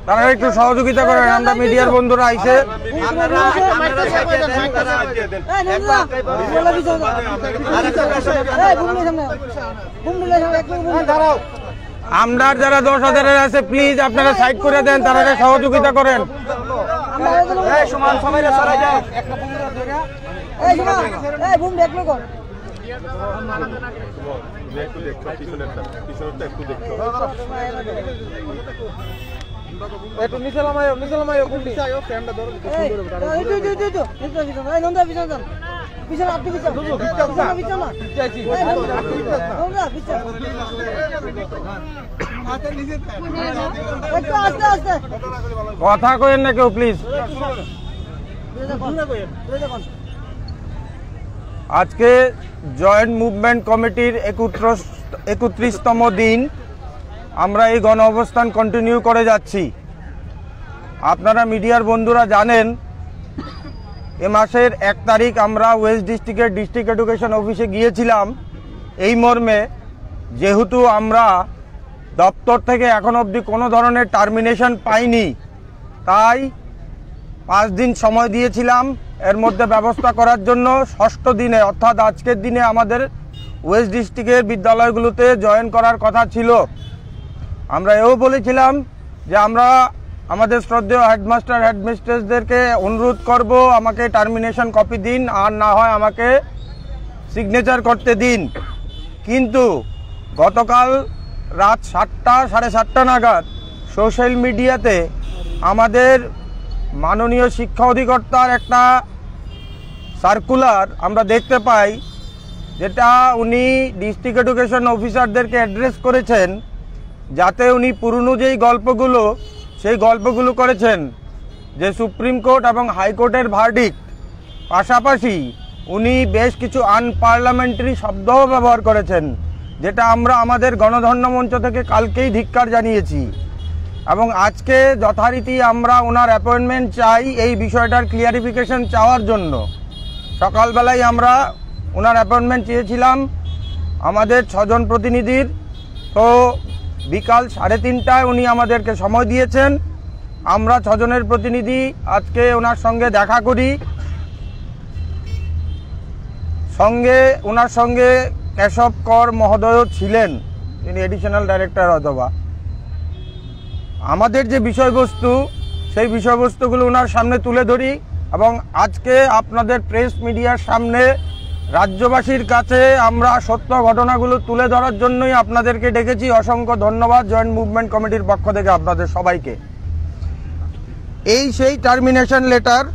তারা একটু সহযোগিতা করেন। আমরা মিডিয়ার বন্ধুরা আইছে, আমরার যারা 10,000 আছে প্লিজ আপনারা সাইড করে দেন, তারা সহযোগিতা করেন। একটু নিচে নামায়ো, নিচে নামায়ো, গুন্ডি ফ্যানটা ধরো। এই নন্দা পিছনে পিছনে আপনি পিছনে কথা কইেন না কেউ প্লিজ। আজকে জয়েন্ট মুভমেন্ট কমিটির 31তম দিন আমরা এই গণ অবস্থান কন্টিনিউ করে যাচ্ছি। আপনারা মিডিয়ার বন্ধুরা জানেন এ মাসের 1 তারিখ আমরা ওয়েস্ট ডিস্ট্রিক্টের ডিস্ট্রিক্ট এডুকেশন অফিসে গিয়েছিলাম এই মর্মে, যেহেতু আমরা দপ্তর থেকে এখন অবধি কোনো ধরনের টার্মিনেশন পাইনি, তাই 5 দিন সময় দিয়েছিলাম এর মধ্যে ব্যবস্থা করার জন্য। 6ষ্ঠ দিনে অর্থাৎ আজকের দিনে আমাদের ওয়েস্ট ডিস্ট্রিক্টের বিদ্যালয়গুলোতে জয়েন করার কথা ছিল। আমরা এও বলেছিলাম যে আমরা আমাদের শ্রদ্ধেয় হেডমাস্টার হেডমিস্ট্রেসদেরকে অনুরোধ করব আমাকে টার্মিনেশন কপি দিন, আর না হয় আমাকে সিগনেচার করতে দিন। কিন্তু গতকাল রাত 7টা সাড়ে 7টা নাগাদ সোশ্যাল মিডিয়াতে আমাদের মাননীয় শিক্ষা অধিকর্তার একটা সার্কুলার আমরা দেখতে পাই, যেটা উনি ডিস্ট্রিক্ট এডুকেশন অফিসারদেরকে অ্যাড্রেস করেছেন, যাতে উনি পুরনো যেই গল্পগুলো সেই গল্পগুলো করেছেন যে সুপ্রিম কোর্ট এবং হাইকোর্টের ভার্ডিক্ট, পাশাপাশি উনি বেশ কিছু আনপার্লামেন্টারি শব্দও ব্যবহার করেছেন, যেটা আমরা আমাদের গণধর্ম মঞ্চ থেকে কালকেই ধিক্কার জানিয়েছি। এবং আজকে যথারীতি আমরা ওনার অ্যাপয়েন্টমেন্ট চাই এই বিষয়টার ক্লিয়ারিফিকেশন চাওয়ার জন্য। সকালবেলায় আমরা ওনার অ্যাপয়েন্টমেন্ট চেয়েছিলাম আমাদের 6 জন প্রতিনিধির, তো বিকাল 3:30টায় উনি আমাদেরকে সময় দিয়েছেন। আমরা 6 জনের প্রতিনিধি আজকে ওনার সঙ্গে দেখা করি। ওনার সঙ্গে কেশব কর মহোদয়ও ছিলেন, তিনি এডিশনাল ডাইরেক্টর। অথবা আমাদের যে বিষয়বস্তু সেই বিষয়বস্তুগুলো ওনার সামনে তুলে ধরি এবং আজকে আপনাদের প্রেস মিডিয়ার সামনে রাজ্যবাসীর কাছে আমরা সত্য ঘটনাগুলো তুলে ধরার জন্যই আপনাদেরকে ডেকেছি। অসংখ্য ধন্যবাদ জয়েন্ট মুভমেন্ট কমিটির পক্ষ থেকে আপনাদের সবাইকে। এই সেই টার্মিনেশন লেটার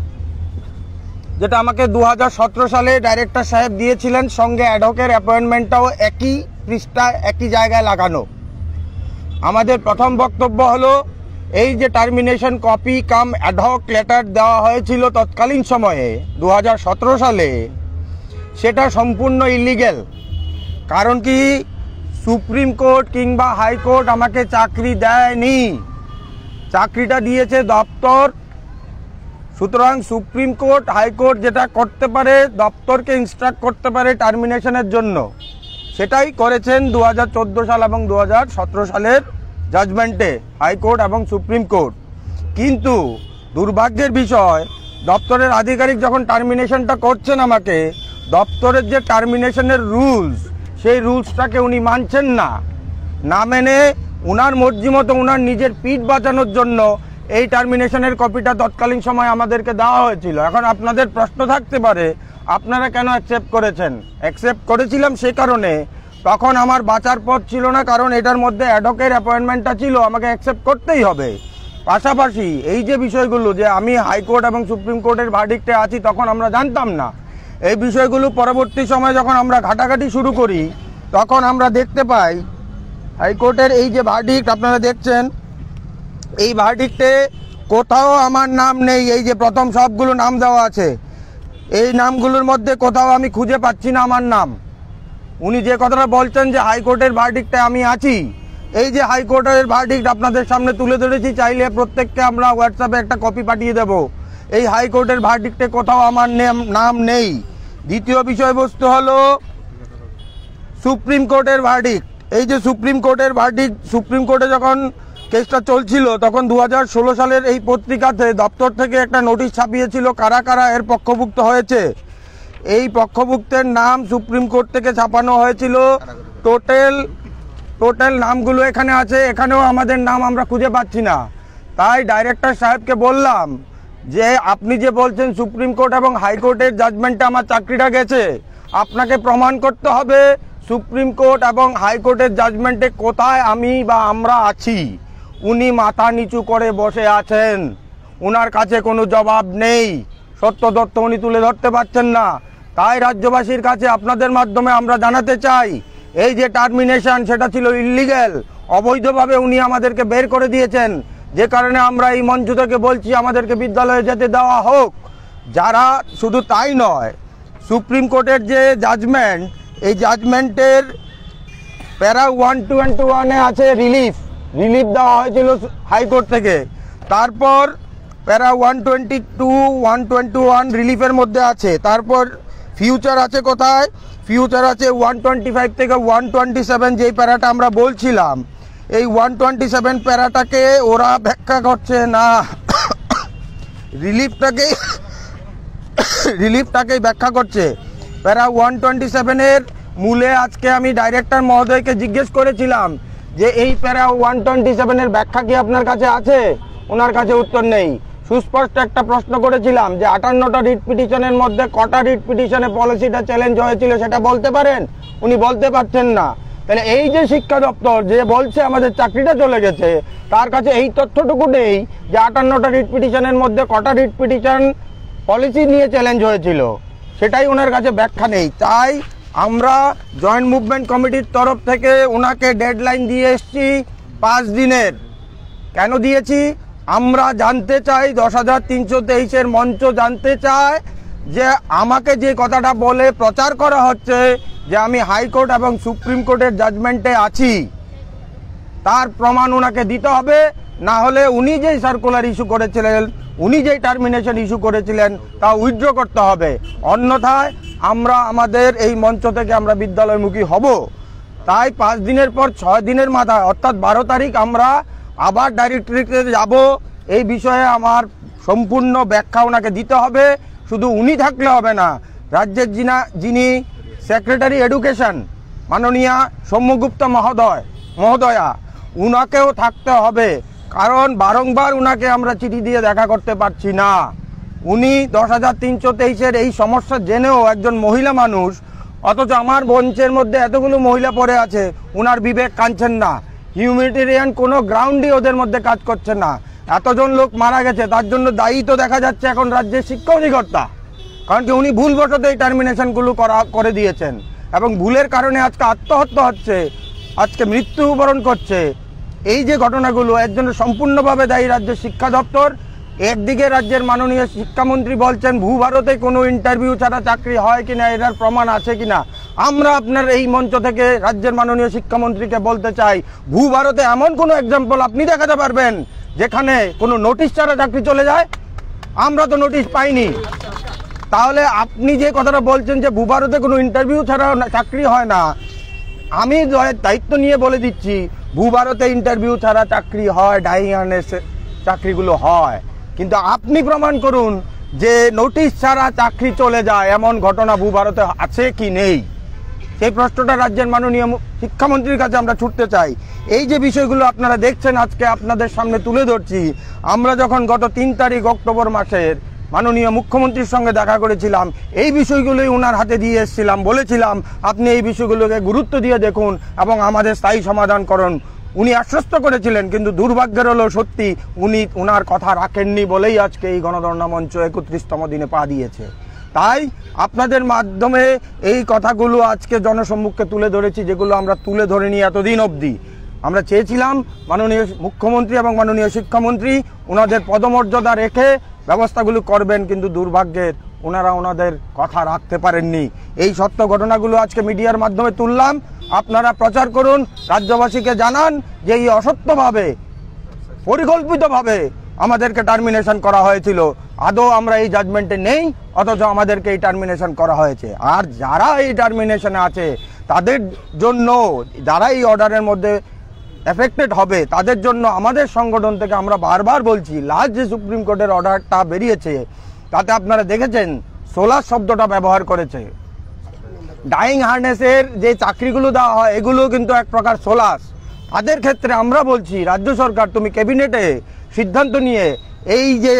যেটা আমাকে 2017 সালে ডাইরেক্টর সাহেব দিয়েছিলেন, সঙ্গে অ্যাডহকের অ্যাপয়েন্টমেন্টটাও একই পৃষ্ঠায় একই জায়গায় লাগানো। আমাদের প্রথম বক্তব্য হলো এই যে টার্মিনেশন কপি কাম অ্যাডহক লেটার দেওয়া হয়েছিল তৎকালীন সময়ে 2017 সালে, সেটা সম্পূর্ণ ইলিগ্যাল। কারণ কি, সুপ্রিম কোর্ট কিংবা হাইকোর্ট আমাকে চাকরি দেয়নি, চাকরিটা দিয়েছে দপ্তর। সুতরাং সুপ্রিম কোর্ট হাইকোর্ট যেটা করতে পারে, দপ্তরকে ইনস্ট্রাক্ট করতে পারে টার্মিনেশনের জন্য, সেটাই করেছেন 2014 সাল এবং 2017 সালের জাজমেন্টে হাইকোর্ট এবং সুপ্রিম কোর্ট। কিন্তু দুর্ভাগ্যের বিষয়, দপ্তরের আধিকারিক যখন টার্মিনেশনটা করছেন আমাকে, দপ্তরের যে টার্মিনেশনের রুলস সেই রুলসটাকে উনি মানছেন না। না মেনে উনার মর্জি মতো উনার নিজের পিঠ বাঁচানোর জন্য এই টার্মিনেশনের কপিটা তৎকালীন সময় আমাদেরকে দেওয়া হয়েছিল। এখন আপনাদের প্রশ্ন থাকতে পারে আপনারা কেন অ্যাকসেপ্ট করেছেন। অ্যাকসেপ্ট করেছিলাম সে কারণে, তখন আমার বাঁচার পথ ছিল না, কারণ এটার মধ্যে অ্যাডহকের অ্যাপয়েন্টমেন্টটা ছিল, আমাকে অ্যাকসেপ্ট করতেই হবে। পাশাপাশি এই যে বিষয়গুলো যে আমি হাইকোর্ট এবং সুপ্রিম কোর্টের ভার্ডিক্টে আছি তখন আমরা জানতাম না, এই বিষয়গুলো পরবর্তী সময় যখন আমরা ঘাটাঘাটি শুরু করি তখন আমরা দেখতে পাই হাইকোর্টের এই যে ভার্ডিক্ট আপনারা দেখছেন, এই ভার্ডিক্টে কোথাও আমার নাম নেই। এই যে প্রথম সবগুলো নাম দেওয়া আছে, এই নামগুলোর মধ্যে কোথাও আমি খুঁজে পাচ্ছি না আমার নাম। উনি যে কথাটা বলছেন যে হাইকোর্টের ভার্ডিক্টে আমি আছি, এই যে হাইকোর্টের ভার্ডিক্ট আপনাদের সামনে তুলে ধরেছি, চাইলে প্রত্যেককে আমরা হোয়াটসঅ্যাপে একটা কপি পাঠিয়ে দেব। এই হাইকোর্টের ভার্ডিক্টে কোথাও আমার নাম নেই। দ্বিতীয় বিষয়বস্তু হলো সুপ্রিম কোর্টের ভার্ডিক্ট। এই যে সুপ্রিম কোর্টের ভার্ডিক্ট, সুপ্রিম কোর্টে যখন কেসটা চলছিল তখন 2016 সালের এই পত্রিকাতে দপ্তর থেকে একটা নোটিশ ছাপিয়েছিল কারা কারা এর পক্ষভুক্ত হয়েছে। এই পক্ষভুক্তের নাম সুপ্রিম কোর্ট থেকে ছাপানো হয়েছিল। টোটাল নামগুলো এখানে আছে, এখানেও আমাদের নাম আমরা খুঁজে পাচ্ছি না। তাই ডাইরেক্টর সাহেবকে বললাম যে আপনি যে বলছেন সুপ্রিম কোর্ট এবং হাইকোর্টের জাজমেন্টে আমার চাকরিটা গেছে, আপনাকে প্রমাণ করতে হবে সুপ্রিম কোর্ট এবং হাইকোর্টের জাজমেন্টে কোথায় আমি বা আমরা আছি। উনি মাথা নিচু করে বসে আছেন, ওনার কাছে কোনো জবাব নেই, সত্য তথ্য উনি তুলে ধরতে পারছেন না। তাই রাজ্যবাসীর কাছে আপনাদের মাধ্যমে আমরা জানাতে চাই, এই যে টার্মিনেশন সেটা ছিল ইল্লিগ্যাল, অবৈধভাবে উনি আমাদেরকে বের করে দিয়েছেন, যে কারণে আমরা এই মঞ্চ থেকে বলছি আমাদেরকে বিদ্যালয়ে যেতে দেওয়া হোক। যারা শুধু তাই নয়, সুপ্রিম কোর্টের যে জাজমেন্ট, এই জাজমেন্টের প্যারা 121-এ আছে রিলিফ দেওয়া হয়েছিল হাইকোর্ট থেকে। তারপর প্যারা 122-121 রিলিফের মধ্যে আছে। তারপর ফিউচার আছে কোথায়? ফিউচার আছে 125 থেকে 127, যেই প্যারাটা আমরা বলছিলাম। এই 127 প্যারাটাকে ওরা ব্যাখ্যা করছে না, রিলিফটাকেই ব্যাখ্যা করছে। প্যারা 127-এর মূলে আজকে আমি ডাইরেক্টর মহোদয়কে জিজ্ঞেস করেছিলাম যে এই প্যারা 127-এর ব্যাখ্যা কি আপনার কাছে আছে? ওনার কাছে উত্তর নেই। সুস্পষ্ট একটা প্রশ্ন করেছিলাম যে 58টা রিট পিটিশনের মধ্যে কটা রিট পিটিশনে পলিসিটা চ্যালেঞ্জ হয়েছিল সেটা বলতে পারেন? উনি বলতে পারছেন না। তাহলে এই যে শিক্ষা দপ্তর যে বলছে আমাদের চাকরিটা চলে গেছে, তার কাছে এই তথ্যটুকু নেই যে 58টা রিট পিটিশনের মধ্যে কটা রিট পিটিশন পলিসি নিয়ে চ্যালেঞ্জ হয়েছিল, সেটাই ওনার কাছে ব্যাখ্যা নেই। তাই আমরা জয়েন্ট মুভমেন্ট কমিটির তরফ থেকে ওনাকে ডেডলাইন দিয়ে এসছি 5 দিনের। কেন দিয়েছি? আমরা জানতে চাই, 10,323-এর মঞ্চ জানতে চায় যে আমাকে যে কথাটা বলে প্রচার করা হচ্ছে যে আমি হাইকোর্ট এবং সুপ্রিম কোর্টের জাজমেন্টে আছি, তার প্রমাণ ওনাকে দিতে হবে। না হলে উনি যেই সার্কুলার ইস্যু করেছিলেন, উনি যেই টার্মিনেশন ইস্যু করেছিলেন তা উইথড্র করতে হবে। অন্যথায় আমরা আমাদের এই মঞ্চ থেকে আমরা বিদ্যালয়মুখী হব। তাই 5 দিনের পর 6 দিনের মাথায় অর্থাৎ 12 তারিখ আমরা আবার ডাইরেক্টরেটে যাব। এই বিষয়ে আমার সম্পূর্ণ ব্যাখ্যা ওনাকে দিতে হবে। শুধু উনি থাকলে হবে না, রাজ্যের যিনি সেক্রেটারি এডুকেশন মাননীয়া সৌম্যগুপ্ত মহোদয়া, উনাকেও থাকতে হবে। কারণ বারংবার উনাকে আমরা চিঠি দিয়ে দেখা করতে পারছি না। উনি 10,323-এর এই সমস্যা জেনেও একজন মহিলা মানুষ, অথচ আমার মঞ্চের মধ্যে এতগুলো মহিলা পড়ে আছে, উনার বিবেক কাঁদছেন না। হিউম্যানিটেরিয়ান কোনো গ্রাউন্ডই ওদের মধ্যে কাজ করছে না। এতজন লোক মারা গেছে, তার জন্য দায়ী তো দেখা যাচ্ছে এখন রাজ্যের শিক্ষা অধিকর্তা। কারণ কি উনি ভুলবশত এই টার্মিনেশনগুলো করে দিয়েছেন এবং ভুলের কারণে আজকে আত্মহত্যা হচ্ছে, আজকে মৃত্যুবরণ করছে। এই যে ঘটনাগুলো এর জন্য সম্পূর্ণভাবে দায়ী রাজ্যের শিক্ষা দপ্তর। একদিকে রাজ্যের মাননীয় শিক্ষামন্ত্রী বলছেন ভূভারতে কোনো ইন্টারভিউ ছাড়া চাকরি হয় কিনা, এটার প্রমাণ আছে কিনা। আমরা আপনার এই মঞ্চ থেকে রাজ্যের মাননীয় শিক্ষামন্ত্রীকে বলতে চাই, ভূভারতে এমন কোনো এক্সাম্পল আপনি দেখাতে পারবেন যেখানে কোনো নোটিশ ছাড়া চাকরি চলে যায়? আমরা তো নোটিশ পাইনি। তাহলে আপনি যে কথাটা বলছেন যে ভূভারতে কোনো ইন্টারভিউ ছাড়া চাকরি হয় না, আমি দায়িত্ব নিয়ে বলে দিচ্ছি ভূভারতে ইন্টারভিউ ছাড়া চাকরি হয়, ডাইংয়ানের চাকরিগুলো হয়। কিন্তু আপনি প্রমাণ করুন যে নোটিশ ছাড়া চাকরি চলে যায় এমন ঘটনা ভূভারতে আছে কি নেই। সেই প্রশ্নটা রাজ্যের মাননীয় শিক্ষামন্ত্রীর কাছে আমরা ছুটতে চাই। এই যে বিষয়গুলো আপনারা দেখছেন আজকে আপনাদের সামনে তুলে ধরছি, আমরা যখন গত 3 তারিখ অক্টোবর মাসের মাননীয় মুখ্যমন্ত্রীর সঙ্গে দেখা করেছিলাম, এই বিষয়গুলোই ওনার হাতে দিয়ে এসেছিলাম, বলেছিলাম আপনি এই বিষয়গুলোকে গুরুত্ব দিয়ে দেখুন এবং আমাদের স্থায়ী সমাধান করুন। উনি আশ্বস্ত করেছিলেন, কিন্তু দুর্ভাগ্যের হলো সত্যি উনি ওনার কথা রাখেননি বলেই আজকে এই গণধর্ণা মঞ্চ 31তম দিনে পা দিয়েছে। তাই আপনাদের মাধ্যমে এই কথাগুলো আজকে জনসম্মুখে তুলে ধরেছি, যেগুলো আমরা তুলে ধরিনি এতদিন অবধি। আমরা চেয়েছিলাম মাননীয় মুখ্যমন্ত্রী এবং মাননীয় শিক্ষামন্ত্রী ওনাদের পদমর্যাদা রেখে ব্যবস্থাগুলো করবেন, কিন্তু দুর্ভাগ্যের ওনারা ওনাদের কথা রাখতে পারেননি। এই সত্য ঘটনাগুলো আজকে মিডিয়ার মাধ্যমে তুললাম, আপনারা প্রচার করুন, রাজ্যবাসীকে জানান যে এই অসত্যভাবে পরিকল্পিতভাবে আমাদেরকে টার্মিনেশন করা হয়েছিল। আদৌ আমরা এই জাজমেন্টে নেই, অথচ আমাদেরকে এই টার্মিনেশন করা হয়েছে। আর যারা এই টার্মিনেশনে আছে তাদের জন্য, যারা এই অর্ডারের মধ্যে এফেক্টেড হবে তাদের জন্য আমাদের সংগঠন থেকে আমরা বারবার বলছি, লাস্ট যে সুপ্রিম কোর্টের অর্ডারটা বেরিয়েছে তাতে আপনারা দেখেছেন সোলার শব্দটা ব্যবহার করেছে। ডাইং হার্নেসের যে চাকরিগুলো দেওয়া হয় এগুলো কিন্তু এক প্রকার সোলাস। তাদের ক্ষেত্রে আমরা বলছি রাজ্য সরকার তুমি ক্যাবিনেটে সিদ্ধান্ত নিয়ে এই যে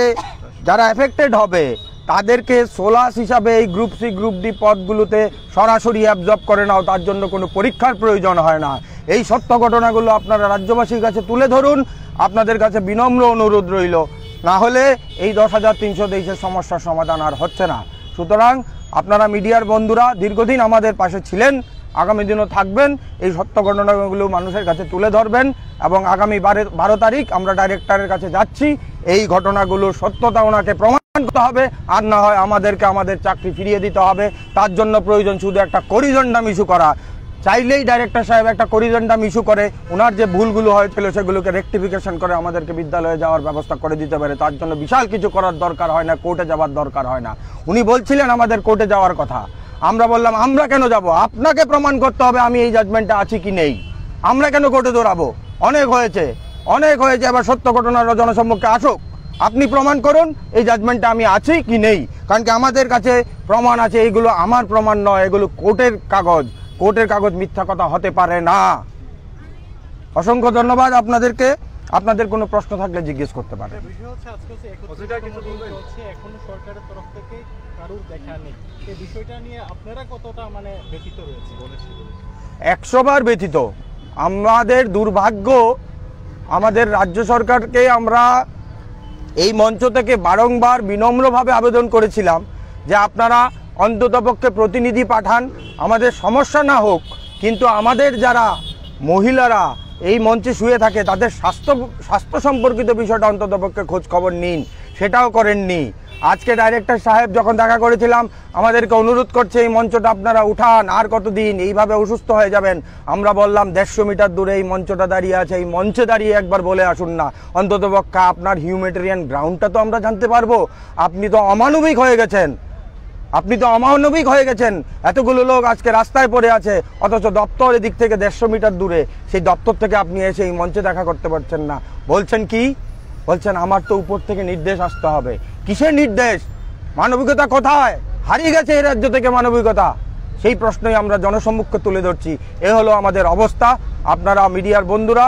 যারা এফেক্টেড হবে তাদেরকে সোলাস হিসাবে এই গ্রুপ সি গ্রুপ ডি পদগুলোতে সরাসরি অ্যাবজর্ব করে নাও, তার জন্য কোনো পরীক্ষার প্রয়োজন হয় না। এই সত্য ঘটনাগুলো আপনারা রাজ্যবাসীর কাছে তুলে ধরুন, আপনাদের কাছে বিনম্র অনুরোধ রইল, না হলে এই 10,323-এর সমস্যার সমাধান আর হচ্ছে না। সুতরাং আপনারা মিডিয়ার বন্ধুরা দীর্ঘদিন আমাদের পাশে ছিলেন, আগামী দিনও থাকবেন, এই সত্য ঘটনাগুলো মানুষের কাছে তুলে ধরবেন এবং আগামী 12 তারিখ আমরা ডাইরেক্টরের কাছে যাচ্ছি। এই ঘটনাগুলোর সত্যতা ওনাকে প্রমাণ করতে হবে, আর না হয় আমাদেরকে আমাদের চাকরি ফিরিয়ে দিতে হবে। তার জন্য প্রয়োজন শুধু একটা করিডন্ডাম ইস্যু করা। চাইলেই ডাইরেক্টর সাহেব একটা করিডন্ডাম ইস্যু করে ওনার যে ভুলগুলো হয়েছিল সেগুলোকে রেকটিফিকেশন করে আমাদেরকে বিদ্যালয়ে যাওয়ার ব্যবস্থা করে দিতে পারে। তার জন্য বিশাল কিছু করার দরকার হয় না, কোর্টে যাওয়ার দরকার হয় না। উনি বলছিলেন আমাদের কোর্টে যাওয়ার কথা, আমরা বললাম আমরা কেন যাব, আপনাকে প্রমাণ করতে হবে আমি এই জাজমেন্টে আছি কি নেই, আমরা কেন কোর্টে দৌড়াবো? অনেক হয়েছে, এবার সত্য ঘটনার জনসম্মুখে আসুক, আপনি প্রমাণ করুন এই জাজমেন্টে আমি আছি কি নেই। কারণ কি আমাদের কাছে প্রমাণ আছে, এইগুলো আমার প্রমাণ নয়, এগুলো কোর্টের কাগজ। কোর্টের কাগজ মিথ্যা কথা হতে পারে না। অসংখ্য ধন্যবাদ আপনাদেরকে। আপনাদের কোনো প্রশ্ন থাকলে জিজ্ঞেস করতে পারেন। বিষয় হচ্ছে আজকে এখনো সরকারের তরফ থেকে কারুর দেখা নেই, এই বিষয়টা নিয়ে আপনারা কতটা ব্যথিত রয়েছে? 100 বার ব্যথিত। আমাদের দুর্ভাগ্য, আমাদের রাজ্য সরকারকে আমরা এই মঞ্চ থেকে বারংবার বিনম্রভাবে আবেদন করেছিলাম যে আপনারা অন্ততপক্ষে প্রতিনিধি পাঠান, আমাদের সমস্যা না হোক, কিন্তু আমাদের যারা মহিলারা এই মঞ্চে শুয়ে থাকে তাদের স্বাস্থ্য সম্পর্কিত বিষয়টা অন্ততপক্ষে খোঁজ খবর নিন, সেটাও করেননি। আজকে ডাইরেক্টর সাহেব যখন দেখা করেছিলাম আমাদেরকে অনুরোধ করছে এই মঞ্চটা আপনারা উঠান, আর কতদিন এইভাবে অসুস্থ হয়ে যাবেন। আমরা বললাম 150 মিটার দূরে এই মঞ্চটা দাঁড়িয়ে আছে, এই মঞ্চে দাঁড়িয়ে একবার বলে আসুন না, অন্ততপক্ষে আপনার হিউম্যানিটেরিয়ান গ্রাউন্ডটা তো আমরা জানতে পারবো। আপনি তো অমানবিক হয়ে গেছেন, এতগুলো লোক আজকে রাস্তায় পড়ে আছে, অথচ দপ্তর এদিক থেকে 150 মিটার দূরে, সেই দপ্তর থেকে আপনি এসে এই মঞ্চে দেখা করতে পারছেন না। বলছেন কি? বলছেন আমার তো উপর থেকে নির্দেশ আসতে হবে। কিসের নির্দেশ? মানবিকতা কোথায়? হারিয়ে গেছে এই রাজ্য থেকে মানবিকতা। সেই প্রশ্নই আমরা জনসম্মুখে তুলে ধরছি। এ হলো আমাদের অবস্থা। আপনারা মিডিয়ার বন্ধুরা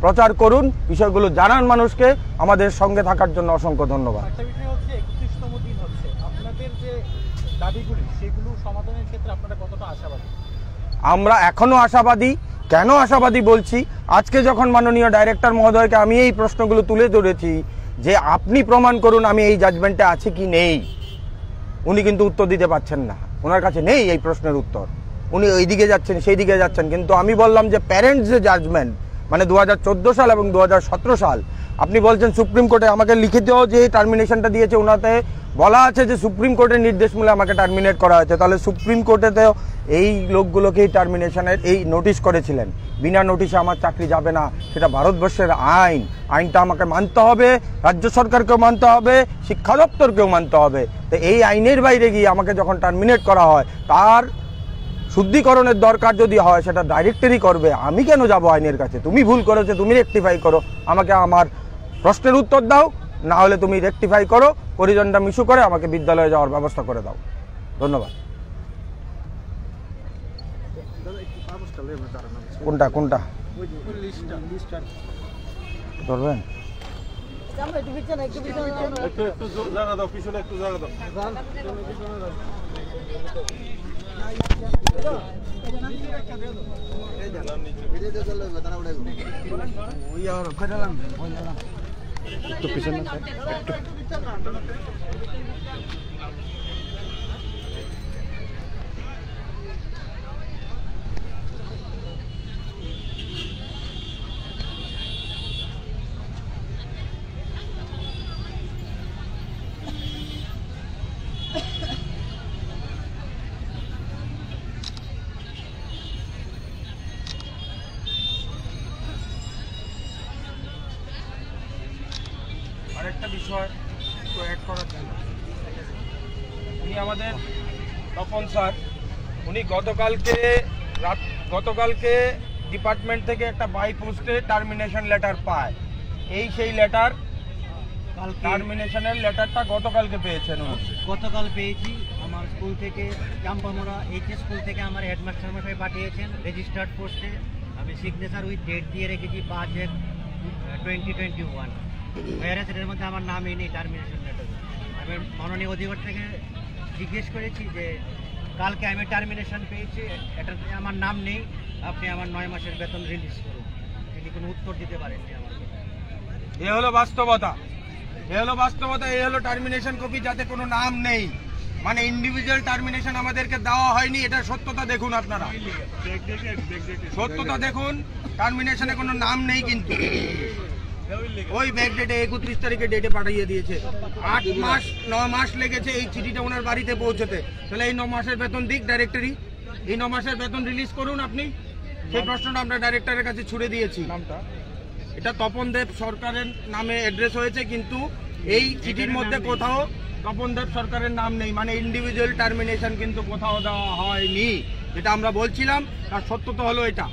প্রচার করুন, বিষয়গুলো জানান মানুষকে। আমাদের সঙ্গে থাকার জন্য অসংখ্য ধন্যবাদ। একটা বিষয় হচ্ছে 31তম দিন হচ্ছে, আপনাদের যে দাবিগুলি সেগুলো সমাধানের ক্ষেত্রে আপনারা কতটা আশাবাদী? আমরা এখনো আশাবাদী। কেন আশাবাদী বলছি? আজকে যখন মাননীয় ডাইরেক্টর মহোদয়কে আমি এই প্রশ্নগুলো তুলে ধরেছি যে আপনি প্রমাণ করুন আমি এই জাজমেন্টে আছি কি নেই, উনি কিন্তু উত্তর দিতে পারছেন না, ওনার কাছে নেই এই প্রশ্নের উত্তর। উনি এইদিকে যাচ্ছেন সেই দিকে যাচ্ছেন, কিন্তু আমি বললাম যে প্যারেন্টস যে জাজমেন্ট 2014 সাল এবং 2017 সাল, আপনি বলছেন সুপ্রিম কোর্টে আমাকে লিখিত যে টার্মিনেশনটা দিয়েছে ওনাতে বলা আছে যে সুপ্রিম কোর্টের নির্দেশ মূলে আমাকে টার্মিনেট করা হয়েছে, তাহলে সুপ্রিম কোর্টেতেও এই লোকগুলোকেই টার্মিনেশনের এই নোটিশ করেছিলেন। বিনা নোটিশে আমার চাকরি যাবে না, সেটা ভারতবর্ষের আইনটা আমাকে মানতে হবে, রাজ্য সরকারকেও মানতে হবে, শিক্ষা দপ্তরকেও মানতে হবে। তো এই আইনের বাইরে গিয়ে আমাকে যখন টার্মিনেট করা হয়, তার শুদ্ধিকরণের দরকার যদি হয় সেটা ডাইরেক্টরই করবে। আমি কেন যাব আইনের কাছে? তুমি ভুল করেছো, তুমি রেকটিফাই করো, আমাকে আমার প্রশ্নের উত্তর দাও, না হলে তুমি রেকটিফাই করো, করিডন্ডাম ইস্যু করে আমাকে বিদ্যালয়ে যাওয়ার ব্যবস্থা করে দাও। ধন্যবাদ। কোনটা ধরবেন? একটু পিছনে আরেকটা বিষয় একটু অ্যাড করার জন্য, উনি আমাদের তপন স্যার, উনি গতকালকে ডিপার্টমেন্ট থেকে একটা বাই পোস্টে টার্মিনেশন লেটার পায়। এই সেই লেটার, টার্মিনেশনের লেটারটা গতকালকে পেয়েছেন উনি। গতকাল পেয়েছি আমার স্কুল থেকে, চাম্পামোড়া এইচএস স্কুল থেকে আমার হেডমাস্টার মশাই পাঠিয়েছেন রেজিস্টার্ড পোস্টে। আমি সিগনেচার উইথ ডেট দিয়ে রেখেছি 5/1/2021। ভাইরাস এর মধ্যে আমার নামই নেই টার্মিনেশন লেটার। আমি মাননীয় অধিকার থেকে জিজ্ঞেস করেছি যে কালকে আমি টার্মিনেশন পেয়েছি, এটাতে আমার নাম নেই, আপনি আমার 9 মাসের বেতন রিলিজ করুন। তিনি কোনো উত্তর দিতে পারেননি আমাকে। এ হলো বাস্তবতা, এ হলো বাস্তবতা, এ হলো টার্মিনেশন কপি যাতে কোনো নাম নেই, মানে ইন্ডিভিজুয়াল টার্মিনেশন আমাদেরকে দেওয়া হয়নি। এটা সত্যতা দেখুন, আপনারা সত্যতা দেখুন, টার্মিনেশনে কোনো নাম নেই, কিন্তু ওই ব্যাক ডেটে 31 তারিখে ডেটে পাঠিয়ে দিয়েছে। 9 মাস লেগেছে এই চিঠিটা ওনার বাড়িতে পৌঁছতে। তাহলে এই 9 মাসের বেতন দিক ডাইরেক্টরি, এই 9 মাসের বেতন রিলিজ করুন আপনি। সেই প্রশ্নটা আমরা ডাইরেক্টরের কাছে ছুড়ে দিয়েছি। এটা তপন দেব সরকারের নামে অ্যাড্রেস হয়েছে, কিন্তু এই চিঠির মধ্যে কোথাও তপন দেব সরকারের নাম নেই, মানে ইন্ডিভিজুয়াল টার্মিনেশন কিন্তু কোথাও দেওয়া হয়নি। যেটা আমরা বলছিলাম তার সত্যতা হলো এটা।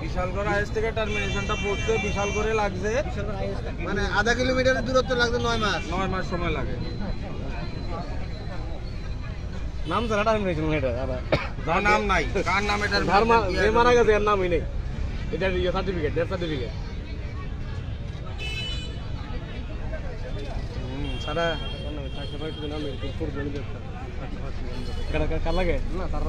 বিশালগড় আইএস থেকে টার্মিনেশনটা পড়তে বিশাল করে লাগছে, মানে আধা কিলোমিটারের দূরত্ব লাগছে 9 মাস। 9 মাস সময় লাগে। নাম ছাড়া টার্মিনেশন এটা যার নাম নাই, কার নাম এটার যে মারা গেছে এর নামই নেই, এটা সার্টিফিকেট, ডেথ সার্টিফিকেট সারা কার লাগে না তার